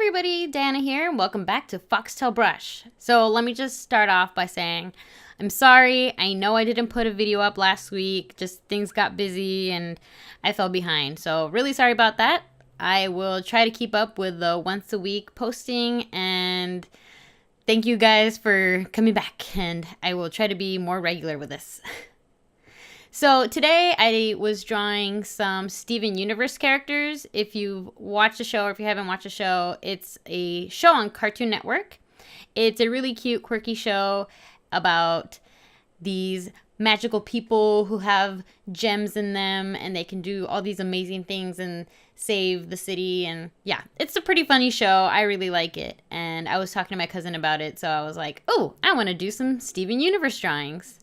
everybody, Diana here, and welcome back to Foxtail Brush. So let me just start off by saying I'm sorry. I know I didn't put a video up last week, just things got busy and I fell behind. So really sorry about that. I will try to keep up with the once a week posting, and thank you guys for coming back, and I will try to be more regular with this. So today I was drawing some Steven Universe characters. If you've watched the show or if you haven't watched the show, it's a show on Cartoon Network. It's a really cute, quirky show about these magical people who have gems in them and they can do all these amazing things and save the city. And yeah, it's a pretty funny show. I really like it. And I was talking to my cousin about it, so I was like, oh, I want to do some Steven Universe drawings.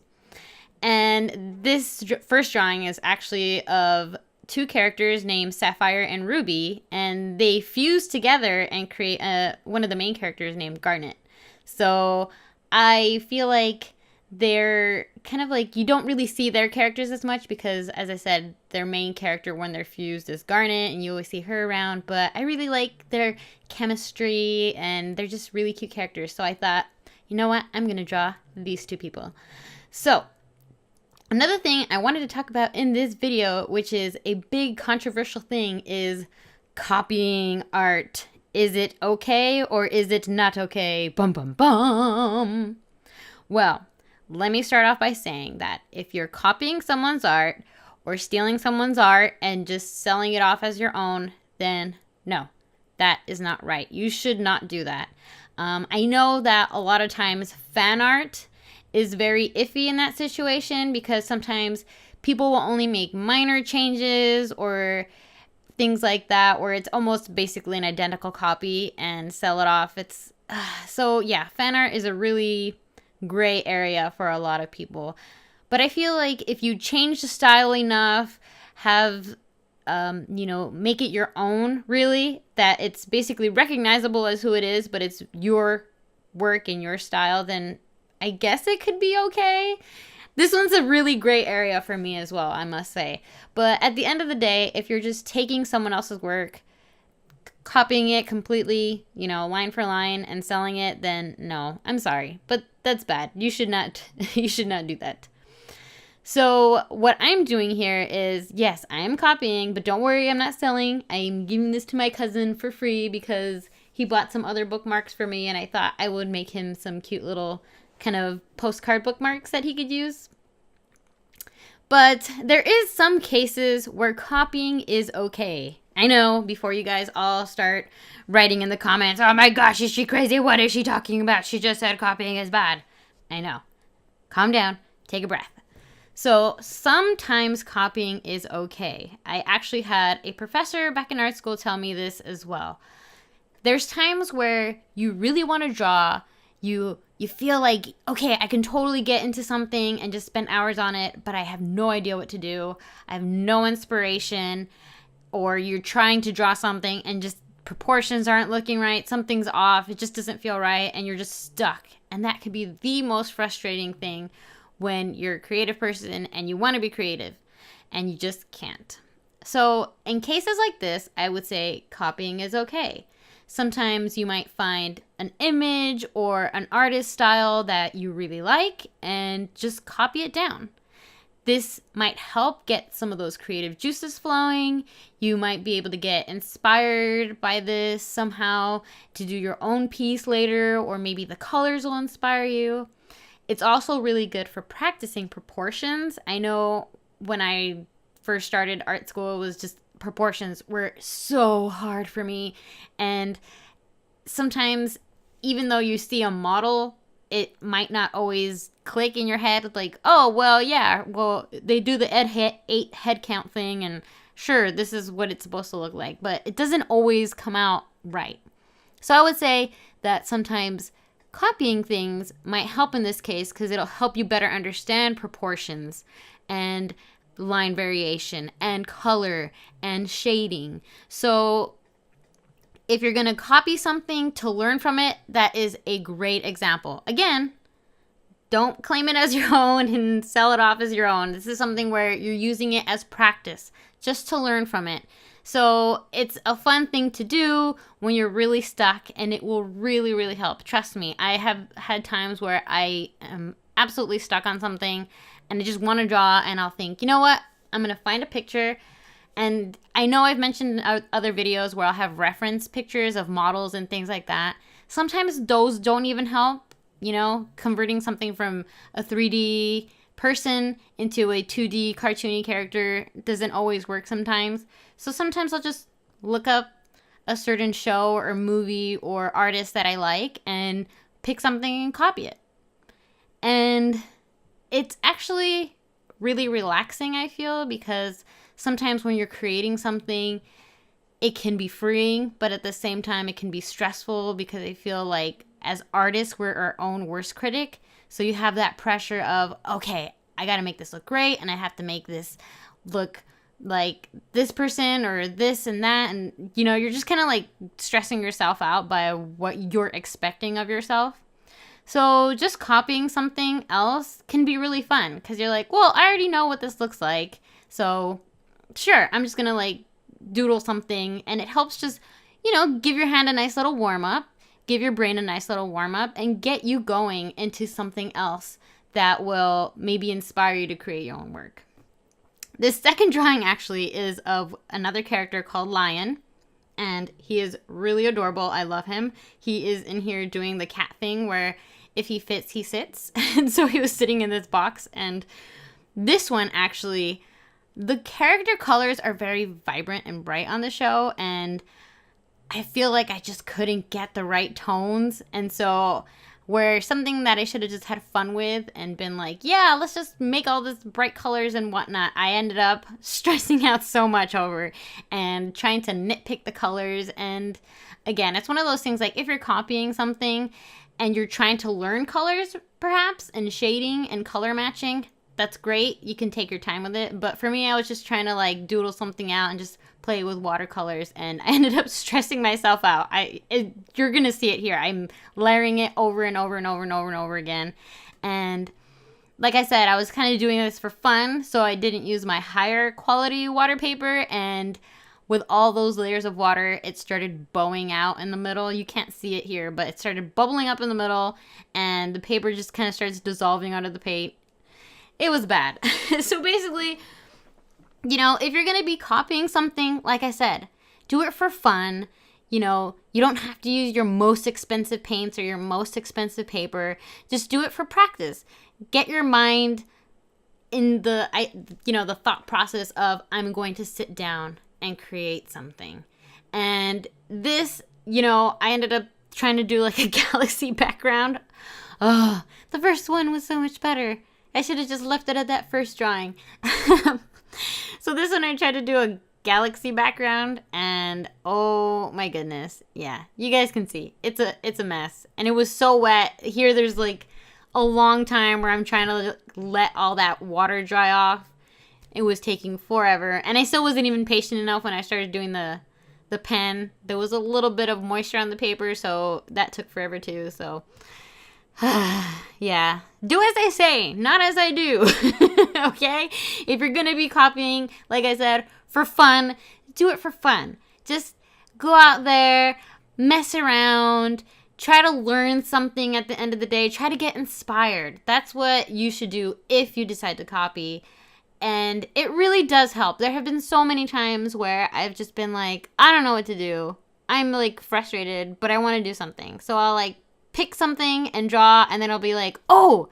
And this first drawing is actually of two characters named Sapphire and Ruby, and they fuse together and create one of the main characters named Garnet. So I feel like they're kind of like, you don't really see their characters as much because, as I said, their main character when they're fused is Garnet, and you always see her around, but I really like their chemistry, and they're just really cute characters. So I thought, you know what, I'm going to draw these two people. So another thing I wanted to talk about in this video, which is a big controversial thing, is copying art. Is it okay or is it not okay? Bum, bum, bum. Well, let me start off by saying that if you're copying someone's art or stealing someone's art and just selling it off as your own, then no, that is not right. You should not do that. I know that a lot of times fan art is very iffy in that situation because sometimes people will only make minor changes or things like that, where it's almost basically an identical copy and sell it off. So yeah, fan art is a really gray area for a lot of people. But I feel like if you change the style enough, have make it your own, really, that it's basically recognizable as who it is, but it's your work and your style, then I guess it could be okay. This one's a really gray area for me as well, I must say. But at the end of the day, if you're just taking someone else's work, copying it completely, line for line and selling it, then no, I'm sorry. But that's bad. You should not do that. So what I'm doing here is, yes, I am copying, but don't worry, I'm not selling. I'm giving this to my cousin for free because he bought some other bookmarks for me, and I thought I would make him some cute little kind of postcard bookmarks that he could use. But there is some cases where copying is okay. I know, before you guys all start writing in the comments, oh my gosh, is she crazy? What is she talking about? She just said copying is bad. I know. Calm down. Take a breath. So sometimes copying is okay. I actually had a professor back in art school tell me this as well. There's times where you really want to draw, you feel like, okay, I can totally get into something and just spend hours on it, but I have no idea what to do. I have no inspiration. Or you're trying to draw something and just proportions aren't looking right. Something's off. It just doesn't feel right. And you're just stuck. And that can be the most frustrating thing when you're a creative person and you want to be creative and you just can't. So in cases like this, I would say copying is okay. Sometimes you might find an image or an artist style that you really like and just copy it down. This might help get some of those creative juices flowing. You might be able to get inspired by this somehow to do your own piece later, or maybe the colors will inspire you. It's also really good for practicing proportions. I know when I first started art school, it was just proportions were so hard for me, and sometimes even though you see a model, it might not always click in your head, like, oh well, yeah, well, they do the 8 head count thing, and sure, this is what it's supposed to look like, but it doesn't always come out right. So I would say that sometimes copying things might help in this case because it'll help you better understand proportions and line variation and color and shading. So if you're going to copy something to learn from it, that is a great example. Again, don't claim it as your own and sell it off as your own. This is something where you're using it as practice just to learn from it. So it's a fun thing to do when you're really stuck, and it will really, really help. Trust me, I have had times where I am absolutely stuck on something and I just want to draw, and I'll think, you know what? I'm going to find a picture. And I know I've mentioned in other videos where I'll have reference pictures of models and things like that. Sometimes those don't even help, you know, converting something from a 3D person into a 2D cartoony character doesn't always work sometimes. So sometimes I'll just look up a certain show or movie or artist that I like and pick something and copy it. And it's actually really relaxing, I feel, because sometimes when you're creating something, it can be freeing, but at the same time, it can be stressful because I feel like as artists, we're our own worst critic. So you have that pressure of, okay, I got to make this look great, and I have to make this look like this person or this and that. And, you know, you're just kind of like stressing yourself out by what you're expecting of yourself. So just copying something else can be really fun because you're like, well, I already know what this looks like. So sure, I'm just going to like doodle something, and it helps just, you know, give your hand a nice little warm up, give your brain a nice little warm up, and get you going into something else that will maybe inspire you to create your own work. This second drawing actually is of another character called Lion, and he is really adorable. I love him. He is in here doing the cat thing where if he fits, he sits. And so he was sitting in this box. And this one actually, the character colors are very vibrant and bright on the show, and I feel like I just couldn't get the right tones. And so where something that I should have just had fun with and been like, yeah, let's just make all this bright colors and whatnot, I ended up stressing out so much over and trying to nitpick the colors. And again, it's one of those things like if you're copying something and you're trying to learn colors perhaps and shading and color matching, that's great. You can take your time with it. But for me, I was just trying to like doodle something out and just play with watercolors, and I ended up stressing myself out. You're going to see it here. I'm layering it over and over and over and over and over again. And like I said, I was kind of doing this for fun, so I didn't use my higher quality water paper, and with all those layers of water, it started bowing out in the middle. You can't see it here, but it started bubbling up in the middle, and the paper just kind of starts dissolving out of the paint. It was bad. So basically, you know, if you're going to be copying something, like I said, do it for fun. You know, you don't have to use your most expensive paints or your most expensive paper. Just do it for practice. Get your mind in the thought process of, I'm going to sit down and create something. And this, you know, I ended up trying to do like a galaxy background. Oh, the first one was so much better. I should have just left it at that first drawing. So this one I tried to do a galaxy background, and oh my goodness. Yeah, you guys can see. It's a mess. And it was so wet. Here there's like a long time where I'm trying to let all that water dry off. It was taking forever. And I still wasn't even patient enough when I started doing the pen. There was a little bit of moisture on the paper, so that took forever too. So yeah, do as I say, not as I do. Okay? If you're gonna be copying, like I said, for fun, do it for fun. Just go out there, mess around, try to learn something at the end of the day, try to get inspired. That's what you should do if you decide to copy. And it really does help. There have been so many times where I've just been like, I don't know what to do. I'm like frustrated, but I want to do something. So I'll like pick something and draw, and then I'll be like, oh,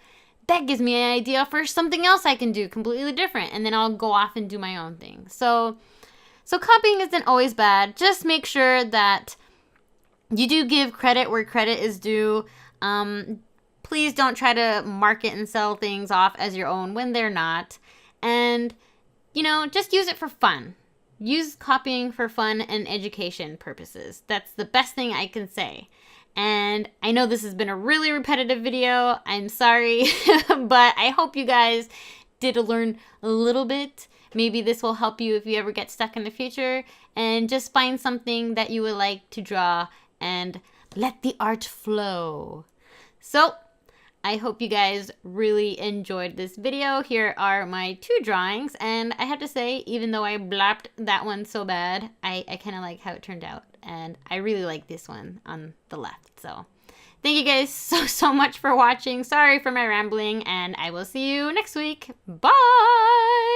that gives me an idea for something else I can do completely different. And then I'll go off and do my own thing. So copying isn't always bad. Just make sure that you do give credit where credit is due. Please don't try to market and sell things off as your own when they're not. And, you know, just use it for fun. Use copying for fun and education purposes. That's the best thing I can say. And I know this has been a really repetitive video. I'm sorry, but I hope you guys did learn a little bit. Maybe this will help you if you ever get stuck in the future, and just find something that you would like to draw and let the art flow. So I hope you guys really enjoyed this video. Here are my 2 drawings, and I have to say, even though I blapped that one so bad, I kind of like how it turned out, and I really like this one on the left. So thank you guys so much for watching. Sorry for my rambling, and I will see you next week. Bye!